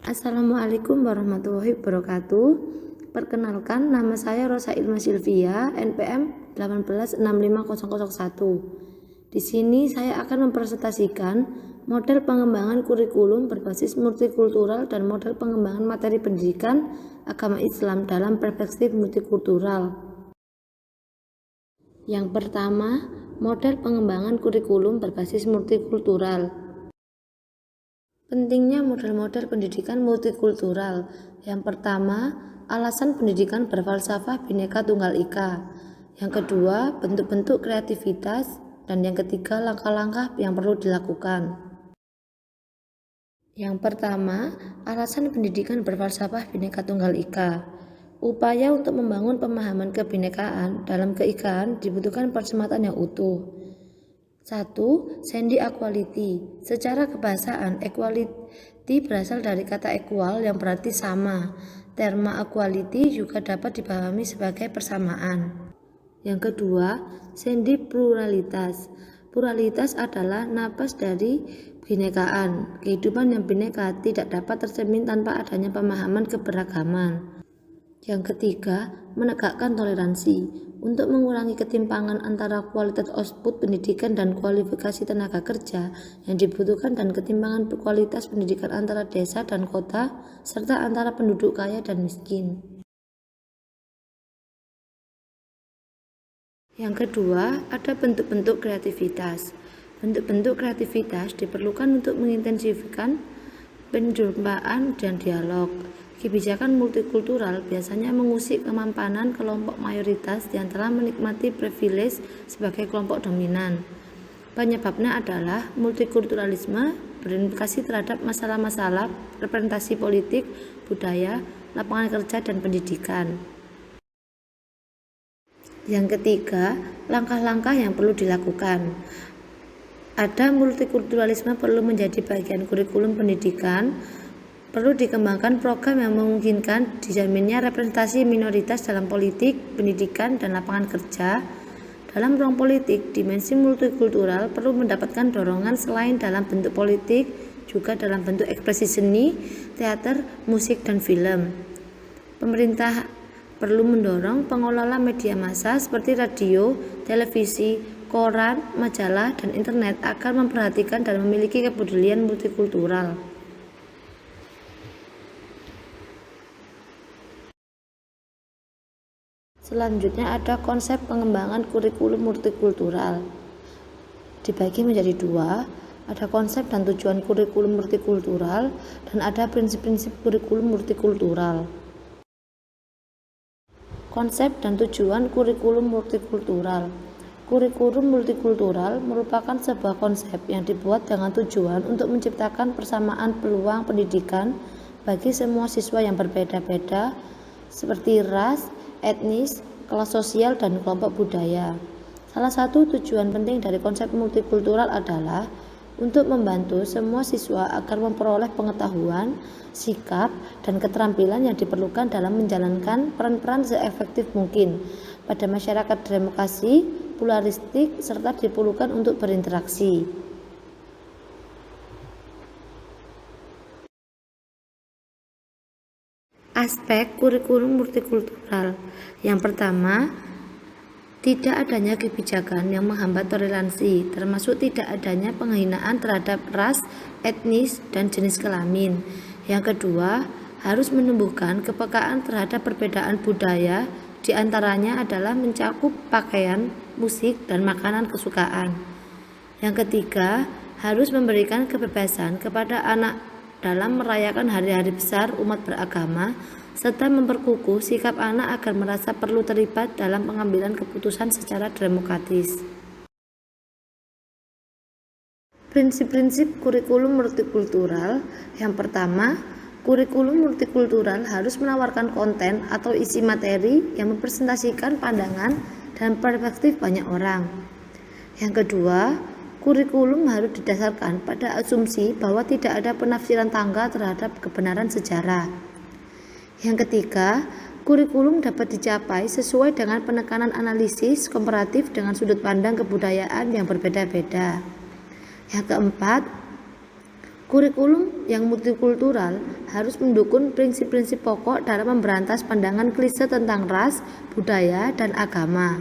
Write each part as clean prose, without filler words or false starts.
Assalamualaikum warahmatullahi wabarakatuh. Perkenalkan, nama saya Rosa Ilma Silvia, NPM 1865001. Di sini saya akan mempresentasikan model pengembangan kurikulum berbasis multikultural dan model pengembangan materi pendidikan agama Islam dalam perspektif multikultural. Yang pertama, model pengembangan kurikulum berbasis multikultural. Pentingnya model-model pendidikan multikultural. Yang pertama, alasan pendidikan berfalsafah Bhinneka Tunggal Ika. Yang kedua, bentuk-bentuk kreativitas. Dan yang ketiga, langkah-langkah yang perlu dilakukan. Yang pertama, alasan pendidikan berfalsafah Bhinneka Tunggal Ika. Upaya untuk membangun pemahaman kebinekaan dalam keikaan dibutuhkan persematan yang utuh. 1. Sandi equality. Secara kebahasaan, equality berasal dari kata equal yang berarti sama. Terma equality juga dapat dipahami sebagai persamaan. Yang kedua, sandi pluralitas. Pluralitas adalah napas dari kebinekaan. Kehidupan yang bineka tidak dapat tercermin tanpa adanya pemahaman keberagaman. Yang ketiga, menegakkan toleransi. Untuk mengurangi ketimpangan antara kualitas output pendidikan dan kualifikasi tenaga kerja yang dibutuhkan dan ketimpangan kualitas pendidikan antara desa dan kota serta antara penduduk kaya dan miskin. Yang kedua, ada bentuk-bentuk kreativitas. Bentuk-bentuk kreativitas diperlukan untuk mengintensifikan penjumpaan dan dialog. Kebijakan multikultural biasanya mengusik kemampanan kelompok mayoritas yang telah menikmati privilege sebagai kelompok dominan. Penyebabnya adalah multikulturalisme berimplikasi terhadap masalah-masalah representasi politik, budaya, lapangan kerja, dan pendidikan. Yang ketiga, langkah-langkah yang perlu dilakukan. Ada multikulturalisme perlu menjadi bagian kurikulum pendidikan. Perlu dikembangkan program yang memungkinkan dijaminnya representasi minoritas dalam politik, pendidikan, dan lapangan kerja. Dalam ruang politik, dimensi multikultural perlu mendapatkan dorongan selain dalam bentuk politik, juga dalam bentuk ekspresi seni, teater, musik, dan film. Pemerintah perlu mendorong pengelola media massa seperti radio, televisi, koran, majalah, dan internet agar memperhatikan dan memiliki kepedulian multikultural. Selanjutnya ada konsep pengembangan kurikulum multikultural. Dibagi menjadi dua, ada konsep dan tujuan kurikulum multikultural dan ada prinsip-prinsip kurikulum multikultural. Konsep dan tujuan kurikulum multikultural. Kurikulum multikultural merupakan sebuah konsep yang dibuat dengan tujuan untuk menciptakan persamaan peluang pendidikan bagi semua siswa yang berbeda-beda seperti ras, etnis, kelas sosial, dan kelompok budaya. Salah satu tujuan penting dari konsep multikultural adalah untuk membantu semua siswa agar memperoleh pengetahuan, sikap, dan keterampilan yang diperlukan dalam menjalankan peran-peran seefektif mungkin pada masyarakat demokrasi, pluralistik, serta diperlukan untuk berinteraksi. Aspek kurikulum multikultural. Yang pertama, tidak adanya kebijakan yang menghambat toleransi, termasuk tidak adanya penghinaan terhadap ras, etnis, dan jenis kelamin. Yang kedua, harus menumbuhkan kepekaan terhadap perbedaan budaya, diantaranya adalah mencakup pakaian, musik, dan makanan kesukaan. Yang ketiga, harus memberikan kebebasan kepada anak dalam merayakan hari-hari besar umat beragama, serta memperkukuh sikap anak agar merasa perlu terlibat dalam pengambilan keputusan secara demokratis. Prinsip-prinsip kurikulum multikultural. Yang pertama, kurikulum multikultural harus menawarkan konten atau isi materi yang mempresentasikan pandangan dan perspektif banyak orang. Yang kedua, kurikulum harus didasarkan pada asumsi bahwa tidak ada penafsiran tangga terhadap kebenaran sejarah. Yang ketiga, kurikulum dapat dicapai sesuai dengan penekanan analisis komparatif dengan sudut pandang kebudayaan yang berbeda-beda. Yang keempat, Kurikulum yang multikultural harus mendukung prinsip-prinsip pokok dalam memberantas pandangan klise tentang ras, budaya, dan agama.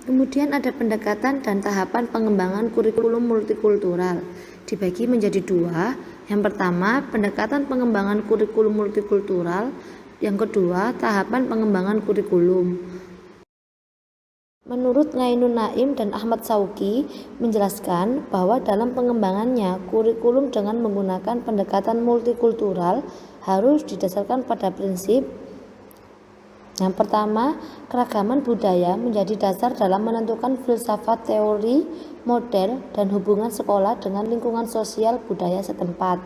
Kemudian ada pendekatan dan tahapan pengembangan kurikulum multikultural. Dibagi menjadi dua. Yang pertama, pendekatan pengembangan kurikulum multikultural. Yang kedua, tahapan pengembangan kurikulum. Menurut Ngainun Naim dan Ahmad Sauki menjelaskan bahwa dalam pengembangannya kurikulum dengan menggunakan pendekatan multikultural harus didasarkan pada prinsip. Yang pertama, keragaman budaya menjadi dasar dalam menentukan filsafat, teori, model, dan hubungan sekolah dengan lingkungan sosial budaya setempat.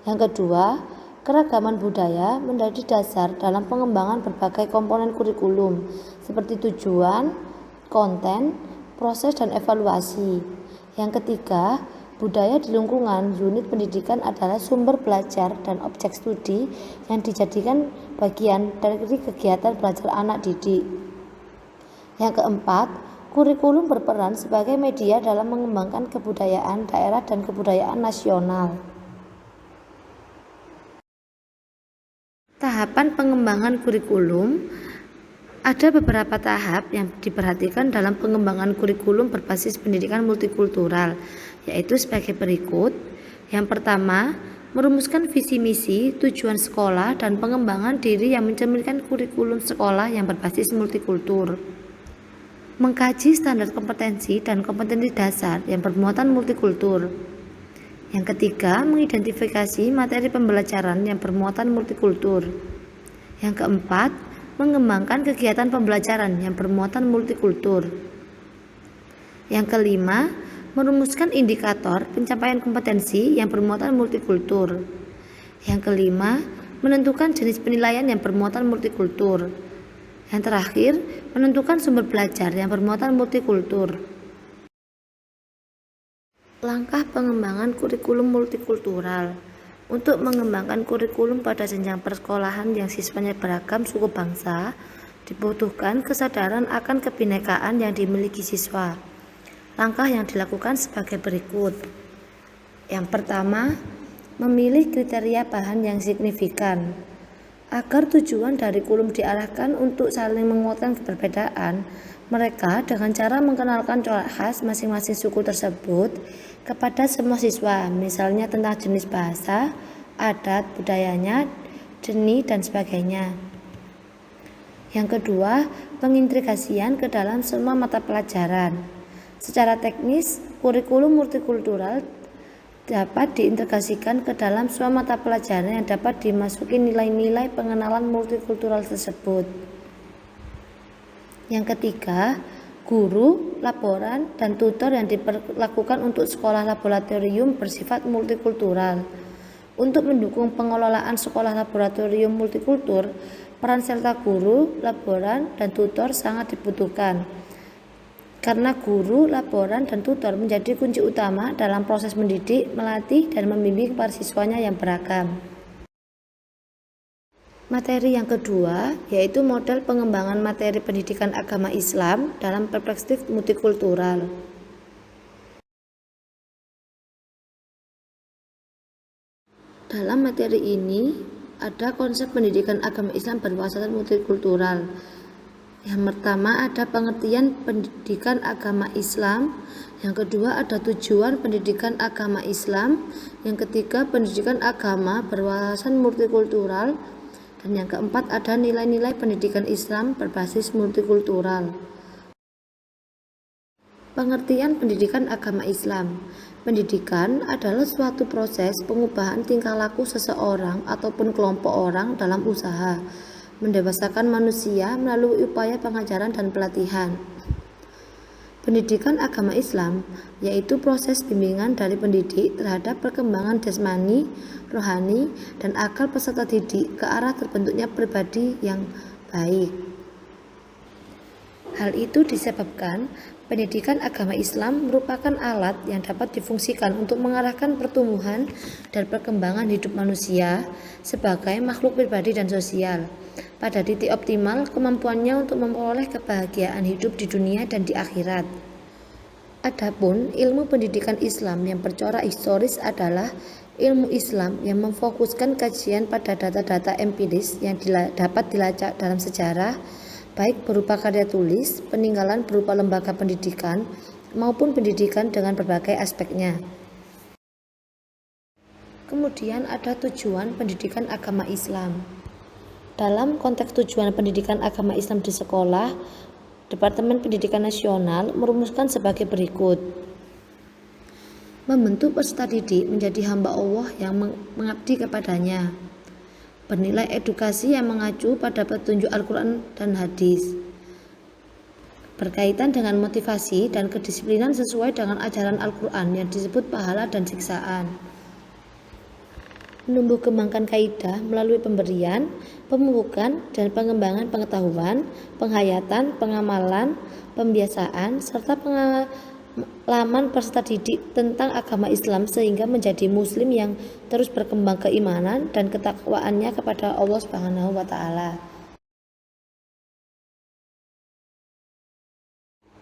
Yang kedua, keragaman budaya menjadi dasar dalam pengembangan berbagai komponen kurikulum seperti tujuan, konten, proses, dan evaluasi. Yang ketiga, budaya di lingkungan unit pendidikan adalah sumber belajar dan objek studi yang dijadikan bagian dari kegiatan belajar anak didik. Yang keempat, kurikulum berperan sebagai media dalam mengembangkan kebudayaan daerah dan kebudayaan nasional. Tahapan pengembangan kurikulum. Ada beberapa tahap yang diperhatikan dalam pengembangan kurikulum berbasis pendidikan multikultural, yaitu sebagai berikut. Yang pertama, merumuskan visi misi, tujuan sekolah, dan pengembangan diri yang mencerminkan kurikulum sekolah yang berbasis multikultur. Mengkaji standar kompetensi dan kompetensi dasar yang bermuatan multikultur. Yang ketiga, mengidentifikasi materi pembelajaran yang bermuatan multikultur. Yang keempat, mengembangkan kegiatan pembelajaran yang bermuatan multikultur. Yang kelima, merumuskan indikator pencapaian kompetensi yang bermuatan multikultur. Yang kelima, menentukan jenis penilaian yang bermuatan multikultur. Yang terakhir, menentukan sumber belajar yang bermuatan multikultur. Langkah pengembangan kurikulum multikultural. Untuk mengembangkan kurikulum pada jenjang persekolahan yang siswanya beragam suku bangsa, dibutuhkan kesadaran akan kebinekaan yang dimiliki siswa. Langkah yang dilakukan sebagai berikut. Yang pertama, memilih kriteria bahan yang signifikan. Agar tujuan dari kurikulum diarahkan untuk saling menguatkan keberbedaan, mereka dengan cara mengenalkan corak khas masing-masing suku tersebut kepada semua siswa, misalnya tentang jenis bahasa, adat, budayanya, seni, dan sebagainya. Yang kedua, pengintegrasian ke dalam semua mata pelajaran. Secara teknis, kurikulum multikultural dapat diintegrasikan ke dalam semua mata pelajaran yang dapat dimasuki nilai-nilai pengenalan multikultural tersebut. Yang ketiga, guru, laporan, dan tutor yang diperlakukan untuk sekolah laboratorium bersifat multikultural. Untuk mendukung pengelolaan sekolah laboratorium multikultur, peran serta guru, laporan, dan tutor sangat dibutuhkan. Karena guru, laporan, dan tutor menjadi kunci utama dalam proses mendidik, melatih, dan membimbing para siswanya yang beragam. Materi yang kedua yaitu model pengembangan materi pendidikan agama Islam dalam perspektif multikultural. Dalam materi ini ada konsep pendidikan agama Islam berwasatan multikultural. Yang pertama ada pengertian pendidikan agama Islam, yang kedua ada tujuan pendidikan agama Islam, yang ketiga pendidikan agama berwawasan multikultural, dan yang keempat ada nilai-nilai pendidikan Islam berbasis multikultural. Pengertian pendidikan agama Islam. Pendidikan adalah suatu proses pengubahan tingkah laku seseorang ataupun kelompok orang dalam usaha mendewasakan manusia melalui upaya pengajaran dan pelatihan. Pendidikan agama Islam yaitu proses bimbingan dari pendidik terhadap perkembangan jasmani, rohani, dan akal peserta didik ke arah terbentuknya pribadi yang baik. Hal itu disebabkan pendidikan agama Islam merupakan alat yang dapat difungsikan untuk mengarahkan pertumbuhan dan perkembangan hidup manusia sebagai makhluk pribadi dan sosial pada titik optimal kemampuannya untuk memperoleh kebahagiaan hidup di dunia dan di akhirat. Adapun ilmu pendidikan Islam yang bercorak historis adalah ilmu Islam yang memfokuskan kajian pada data-data empiris yang dapat dilacak dalam sejarah, baik berupa karya tulis, peninggalan berupa lembaga pendidikan, maupun pendidikan dengan berbagai aspeknya. Kemudian ada tujuan pendidikan agama Islam. Dalam konteks tujuan pendidikan agama Islam di sekolah, Departemen Pendidikan Nasional merumuskan sebagai berikut. Membentuk peserta didik menjadi hamba Allah yang mengabdi kepadanya. Bernilai edukasi yang mengacu pada petunjuk Al-Quran dan hadis. Berkaitan dengan motivasi dan kedisiplinan sesuai dengan ajaran Al-Quran yang disebut pahala dan siksaan. Menumbuh kembangkan kaidah melalui pemberian, pemupukan, dan pengembangan pengetahuan, penghayatan, pengamalan, pembiasaan, serta pengalaman peserta didik tentang agama Islam sehingga menjadi muslim yang terus berkembang keimanan dan ketakwaannya kepada Allah Subhanahu wa taala.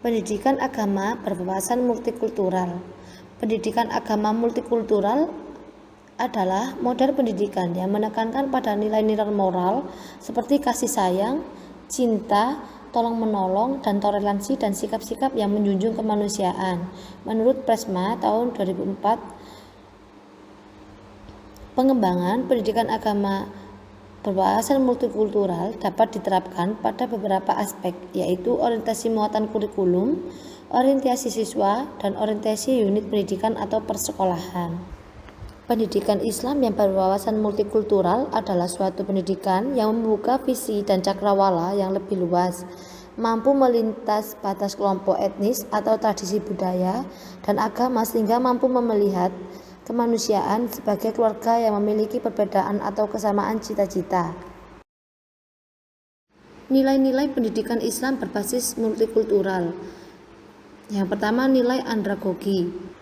Pendidikan agama berwawasan multikultural. Pendidikan agama multikultural adalah model pendidikan yang menekankan pada nilai-nilai moral seperti kasih sayang, cinta, tolong menolong, dan toleransi dan sikap-sikap yang menjunjung kemanusiaan. Menurut Presma tahun 2004, pengembangan pendidikan agama berwawasan multikultural dapat diterapkan pada beberapa aspek, yaitu orientasi muatan kurikulum, orientasi siswa, dan orientasi unit pendidikan atau persekolahan. Pendidikan Islam yang berwawasan multikultural adalah suatu pendidikan yang membuka visi dan cakrawala yang lebih luas, mampu melintas batas kelompok etnis atau tradisi budaya dan agama sehingga mampu melihat kemanusiaan sebagai keluarga yang memiliki perbedaan atau kesamaan cita-cita. Nilai-nilai pendidikan Islam berbasis multikultural. Yang pertama, nilai andragogi.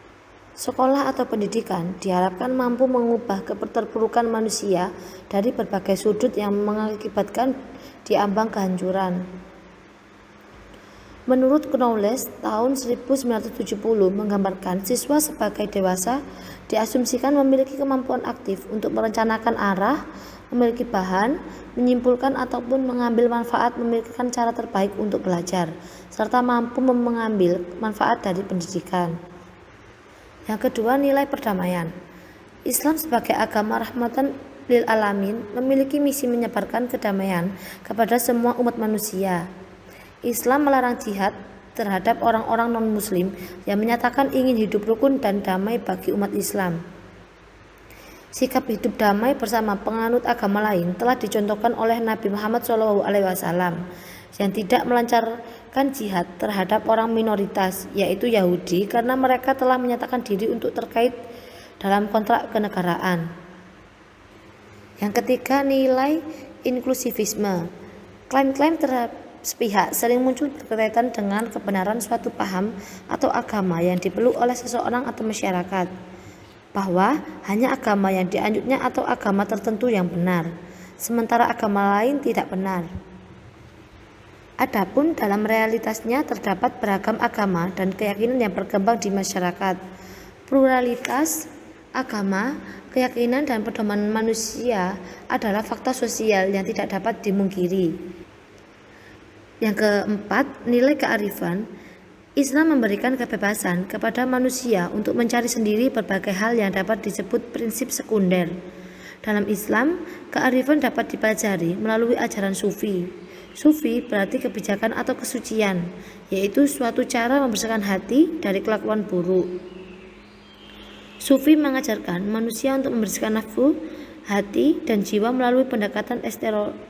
Sekolah atau pendidikan diharapkan mampu mengubah keterpurukan manusia dari berbagai sudut yang mengakibatkan diambang kehancuran. Menurut Knowles tahun 1970 menggambarkan siswa sebagai dewasa diasumsikan memiliki kemampuan aktif untuk merencanakan arah, memiliki bahan, menyimpulkan ataupun mengambil manfaat, memiliki cara terbaik untuk belajar, serta mampu mengambil manfaat dari pendidikan. Yang kedua, nilai perdamaian. Islam sebagai agama rahmatan lil alamin memiliki misi menyebarkan kedamaian kepada semua umat manusia. Islam melarang jihad terhadap orang-orang non-muslim yang menyatakan ingin hidup rukun dan damai bagi umat Islam. Sikap hidup damai bersama penganut agama lain telah dicontohkan oleh Nabi Muhammad SAW yang tidak melancarkan jihad terhadap orang minoritas, yaitu Yahudi, karena mereka telah menyatakan diri untuk terkait dalam kontrak kenegaraan. Yang ketiga, nilai inklusivisme. Klaim-klaim terhadap sepihak sering muncul berkaitan dengan kebenaran suatu paham atau agama yang dipeluk oleh seseorang atau masyarakat, bahwa hanya agama yang dianjurnya atau agama tertentu yang benar, sementara agama lain tidak benar. Adapun dalam realitasnya terdapat beragam agama dan keyakinan yang berkembang di masyarakat. Pluralitas agama, keyakinan, dan pedoman manusia adalah fakta sosial yang tidak dapat dimungkiri. Yang keempat, nilai kearifan. Islam memberikan kebebasan kepada manusia untuk mencari sendiri berbagai hal yang dapat disebut prinsip sekunder. Dalam Islam, kearifan dapat dipelajari melalui ajaran sufi. Sufi berarti kebijakan atau kesucian, yaitu suatu cara membersihkan hati dari kelakuan buruk. Sufi mengajarkan manusia untuk membersihkan nafsu, hati, dan jiwa melalui pendekatan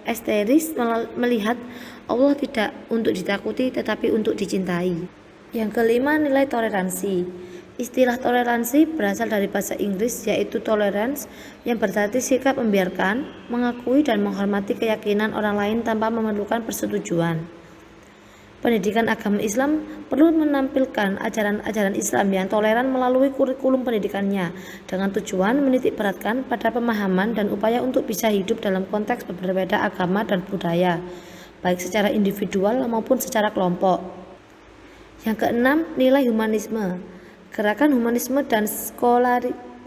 esteris, melihat Allah tidak untuk ditakuti tetapi untuk dicintai. Yang kelima, nilai toleransi. Istilah toleransi berasal dari bahasa Inggris, yaitu tolerance, yang berarti sikap membiarkan, mengakui, dan menghormati keyakinan orang lain tanpa memerlukan persetujuan. Pendidikan agama Islam perlu menampilkan ajaran-ajaran Islam yang toleran melalui kurikulum pendidikannya, dengan tujuan menitik beratkan pada pemahaman dan upaya untuk bisa hidup dalam konteks berbeda agama dan budaya, baik secara individual maupun secara kelompok. Yang keenam, nilai humanisme. Gerakan humanisme dan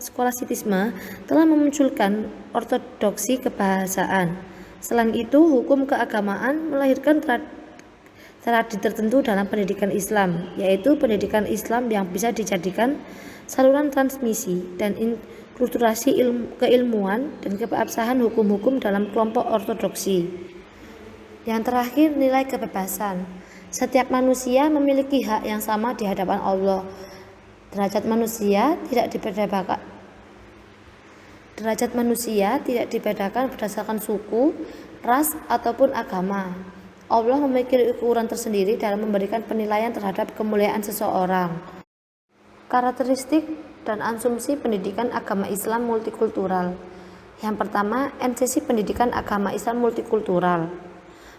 skolasitisme telah memunculkan ortodoksi kebahasaan. Selain itu, hukum keagamaan melahirkan tradisi tertentu dalam pendidikan Islam, yaitu pendidikan Islam yang bisa dijadikan saluran transmisi dan inkulturasi keilmuan dan keabsahan hukum-hukum dalam kelompok ortodoksi. Yang terakhir, nilai kebebasan. Setiap manusia memiliki hak yang sama di hadapan Allah. Derajat manusia tidak dibedakan berdasarkan suku, ras, ataupun agama. Allah memiliki ukuran tersendiri dalam memberikan penilaian terhadap kemuliaan seseorang. Karakteristik dan asumsi pendidikan agama Islam multikultural. Yang pertama, esensi pendidikan agama Islam multikultural.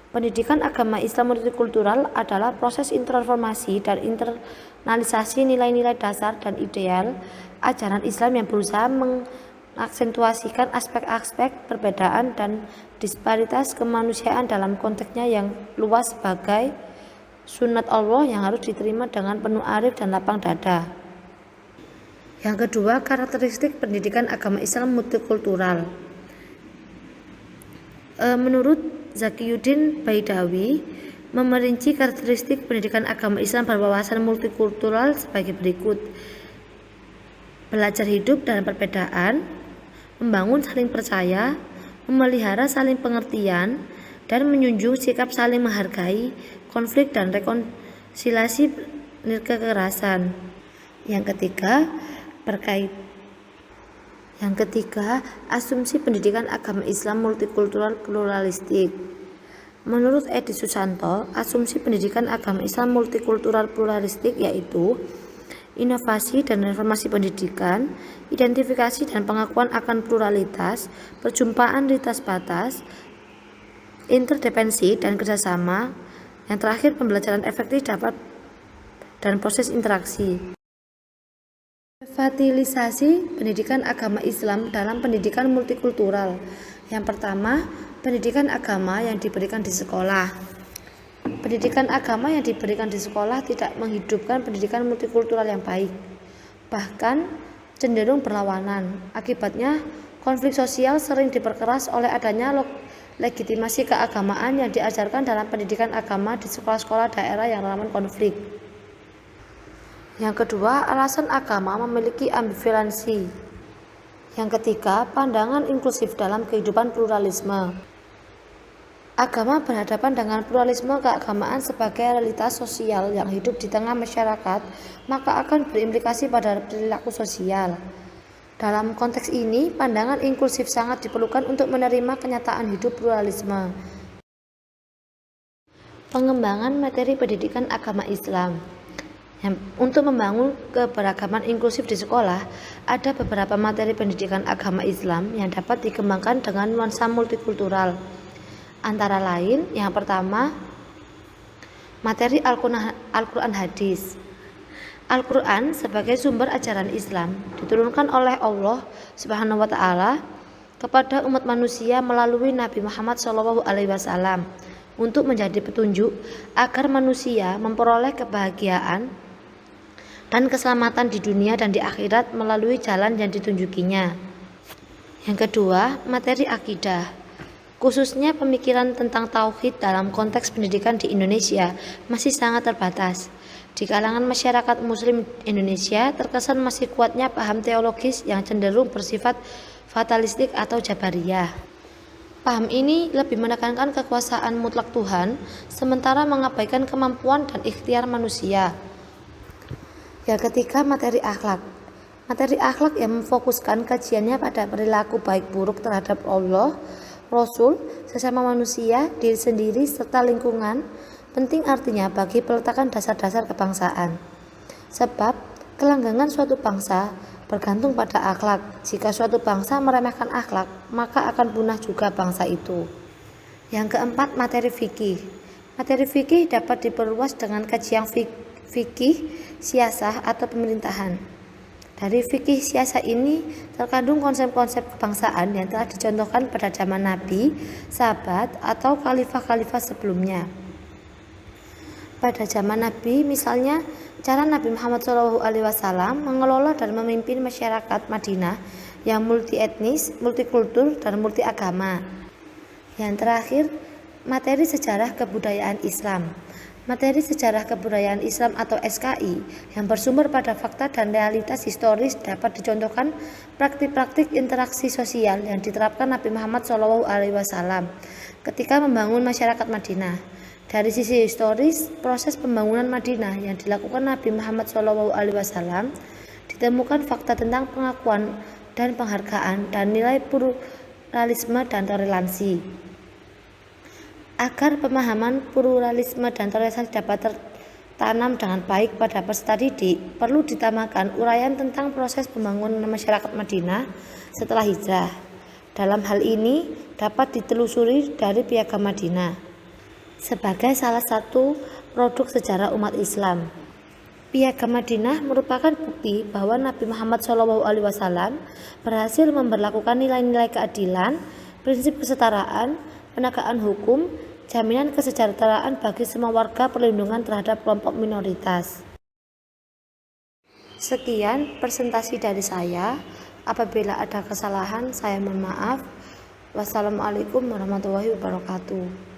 Pendidikan agama Islam multikultural adalah proses transformasi dan internalisasi nilai-nilai dasar dan ideal ajaran Islam yang berusaha mengaksentuasikan aspek-aspek perbedaan dan disparitas kemanusiaan dalam konteksnya yang luas sebagai sunat Allah yang harus diterima dengan penuh arif dan lapang dada. Yang kedua, karakteristik pendidikan agama Islam multikultural. Menurut Zakiyuddin Baidawi memerinci karakteristik pendidikan agama Islam berwawasan multikultural sebagai berikut: belajar hidup dalam perbedaan, membangun saling percaya, memelihara saling pengertian, dan menjunjung sikap saling menghargai, konflik dan rekonsiliasi kekerasan. Yang ketiga, asumsi pendidikan agama Islam multikultural pluralistik. Menurut Edi Susanto, asumsi pendidikan agama Islam multikultural pluralistik yaitu inovasi dan reformasi pendidikan, identifikasi dan pengakuan akan pluralitas, perjumpaan lintas batas, interdependensi dan kerjasama. Yang terakhir, pembelajaran efektif dan proses interaksi. Revitalisasi pendidikan agama Islam dalam pendidikan multikultural. Yang pertama, pendidikan agama yang diberikan di sekolah. Pendidikan agama yang diberikan di sekolah tidak menghidupkan pendidikan multikultural yang baik, bahkan cenderung berlawanan. Akibatnya, konflik sosial sering diperkeras oleh adanya legitimasi keagamaan yang diajarkan dalam pendidikan agama di sekolah-sekolah daerah yang rawan konflik. Yang kedua, alasan agama memiliki ambivalensi. Yang ketiga, pandangan inklusif dalam kehidupan pluralisme. Agama berhadapan dengan pluralisme keagamaan sebagai realitas sosial yang hidup di tengah masyarakat, maka akan berimplikasi pada perilaku sosial. Dalam konteks ini, pandangan inklusif sangat diperlukan untuk menerima kenyataan hidup pluralisme. Pengembangan materi pendidikan agama Islam. Untuk membangun keberagaman inklusif di sekolah, ada beberapa materi pendidikan agama Islam yang dapat dikembangkan dengan nuansa multikultural. Antara lain, yang pertama, materi Al-Quran hadis. Al-Quran sebagai sumber ajaran Islam diturunkan oleh Allah Subhanahu wa Ta'ala kepada umat manusia melalui Nabi Muhammad SAW untuk menjadi petunjuk agar manusia memperoleh kebahagiaan dan keselamatan di dunia dan di akhirat melalui jalan yang ditunjukinya. Yang kedua, materi akidah. Khususnya pemikiran tentang tauhid dalam konteks pendidikan di Indonesia masih sangat terbatas. Di kalangan masyarakat muslim Indonesia terkesan masih kuatnya paham teologis yang cenderung bersifat fatalistik atau jabariyah. Paham ini lebih menekankan kekuasaan mutlak Tuhan, sementara mengabaikan kemampuan dan ikhtiar manusia. Yang ketiga, materi akhlak. Materi akhlak yang memfokuskan kajiannya pada perilaku baik buruk terhadap Allah, Rasul, sesama manusia, diri sendiri, serta lingkungan, penting artinya bagi peletakan dasar-dasar kebangsaan. Sebab, kelanggengan suatu bangsa bergantung pada akhlak. Jika suatu bangsa meremehkan akhlak, maka akan punah juga bangsa itu. Yang keempat, materi fikih. Materi fikih dapat diperluas dengan kajian fikih siasah atau pemerintahan. Dari fikih siasah ini terkandung konsep-konsep kebangsaan yang telah dicontohkan pada zaman Nabi, sahabat, atau khalifah-khalifah sebelumnya. Pada zaman Nabi, misalnya cara Nabi Muhammad SAW mengelola dan memimpin masyarakat Madinah yang multi etnis, multikultur, dan multi agama. Yang terakhir, materi sejarah kebudayaan Islam. Materi sejarah kebudayaan Islam atau SKI yang bersumber pada fakta dan realitas historis dapat dicontohkan praktik-praktik interaksi sosial yang diterapkan Nabi Muhammad SAW ketika membangun masyarakat Madinah. Dari sisi historis, proses pembangunan Madinah yang dilakukan Nabi Muhammad SAW ditemukan fakta tentang pengakuan dan penghargaan dan nilai pluralisme dan toleransi. Agar pemahaman pluralisme dan toleransi dapat tertanam dengan baik pada peserta didik, perlu ditambahkan uraian tentang proses pembangunan masyarakat Madinah setelah hijrah. Dalam hal ini dapat ditelusuri dari Piagam Madinah sebagai salah satu produk sejarah umat Islam. Piagam Madinah merupakan bukti bahwa Nabi Muhammad SAW berhasil memberlakukan nilai-nilai keadilan, prinsip kesetaraan, penegakan hukum, jaminan kesejahteraan bagi semua warga, perlindungan terhadap kelompok minoritas. Sekian presentasi dari saya. Apabila ada kesalahan, saya mohon maaf. Wassalamualaikum warahmatullahi wabarakatuh.